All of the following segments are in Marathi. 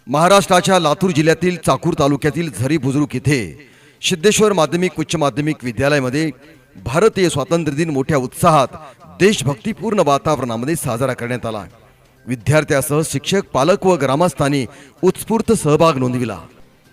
महाराष्ट्राच्या लातूर जिल्ह्यातील चाकूर तालुक्यातील झरी बुजुर्ग येथे सिद्धेश्वर माध्यमिक उच्च माध्यमिक विद्यालयामध्ये भारतीय स्वातंत्र्य दिन मोठ्या उत्साहात देशभक्तीपूर्ण वातावरणामध्ये साजरा करण्यात आला। विद्यार्थ्यांसह शिक्षक, पालक व ग्रामस्थांनी उत्स्फूर्त सहभाग नोंदविला।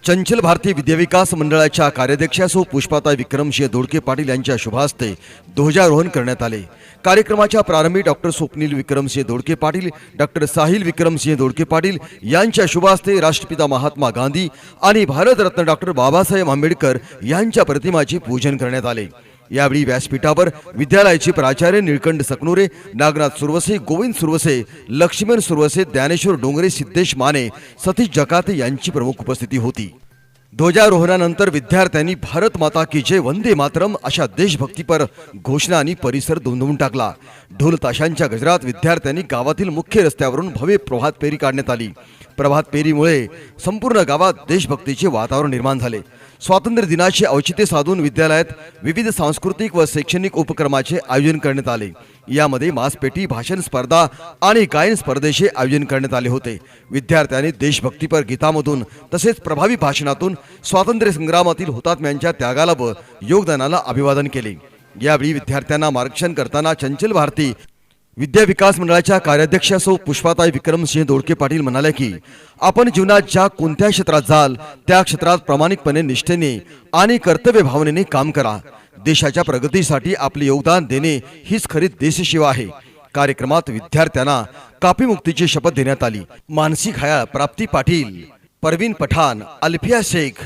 चंचल भारतीय विद्याविकास मंडळाच्या कार्याध्यक्षा सौ पुष्पाताई विक्रमसिंह दोडके पाटील यांच्या शुभ हस्ते ध्वजारोहण करण्यात आले। कार्यक्रमाच्या प्रारंभी डॉक्टर स्वप्नील विक्रमसिंह दोडके पाटील, डॉक्टर साहिल विक्रमसिंह दोडके पाटील यांच्या शुभ हस्ते राष्ट्रपिता महात्मा गांधी आणि भारतरत्न डॉक्टर बाबासाहेब आंबेडकर यांच्या प्रतिमाचे पूजन करण्यात आले। यावेळी व्यासपीठावर विद्यालयाचे प्राचार्य निळकंठ सकनुरे, नागनाथ सुरवसे, गोविंद सुरवसे, लक्ष्मण सुरवसे, ज्ञानेश्वर डोंगरे, सिद्धेश माने, सतीश जकाते यांची प्रमुख उपस्थिती होती। ध्वजारोहणानंतर विद्यार्थ्यांनी भारत माता की जय, वंदे मातरम अशा देशभक्तीपर घोषणांनी परिसर दुमदुमून टाकला। ढोल ताशांच्या गजरात विद्यार्थ्यांनी गावातील मुख्य रस्त्यावरून भव्य प्रभात फेरी काढण्यात आली। प्रभात फेरीमुळे संपूर्ण गावात देशभक्तीचे वातावरण निर्माण झाले। स्वातंत्र्य दिनाचे औचित्य साधून विद्यालयात विविध सांस्कृतिक व शैक्षणिक उपक्रमाचे आयोजन करण्यात आले। यामध्ये मासपेटी, भाषण स्पर्धा आणि गायन स्पर्धेचे आयोजन करण्यात आले होते। विद्यार्थ्यांनी देशभक्तीपर गीतामधून तसेच प्रभावी भाषणातून स्वातंत्र्य संग्रामातील हुतात्म्यांच्या त्यागाला व योगदानाला अभिवादन केले। यावेळी विद्यार्थ्यांना मार्गदर्शन करताना चंचल भारती विद्या विकास मंडळाच्या कार्याध्यक्षा सौ पुष्पाताई विक्रमसिंह दोडके पाटील म्हणाले की आपण जीवनात ज्या कोणत्या क्षेत्रात जाल त्या क्षेत्रात प्रामाणिकपणे, निष्ठेने आणि कर्तव्य भावनेने काम करा। देशाच्या प्रगतीसाठी आपले योगदान देणे हीच खरी देशसेवा आहे। कार्यक्रमात विद्यार्थ्यांना कापी मुक्तीची शपथ देण्यात आली। मानसी घायाळ, प्राप्ती पाटील, परवीन पठाण, अल्फिया शेख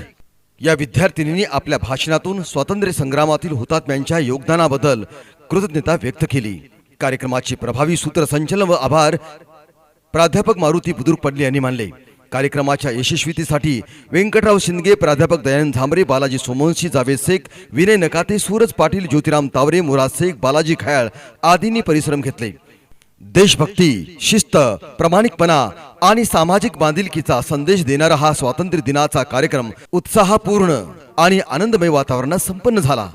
या विद्यार्थिनींनी आपल्या भाषणातून स्वातंत्र्य संग्रामातील हुतात्म्यांच्या योगदानाबद्दल कृतज्ञता व्यक्त केली। कार्यक्रमाचे प्रभावी सूत्रसंचालन व आभार प्राध्यापक मारुती बुद्रुक पडले यांनी मानले। कार्यक्रमाच्या यशस्वीतेसाठी व्यंकटराव शिंदे, प्राध्यापक दयानंद झांबरे, बालाजी सोमवंशी, जावेद शेख, विनय नकाते, सूरज पाटील, ज्योतिराम तावरे, मुराद शेख, बालाजी घायाळ आदींनी परिश्रम घेतले। देशभक्ती, शिस्त, प्रामाणिकपणा आणि सामाजिक बांधिलकीचा संदेश देणारा हा स्वातंत्र्य दिनाचा कार्यक्रम उत्साहपूर्ण आणि आनंदमय वातावरणात संपन्न झाला।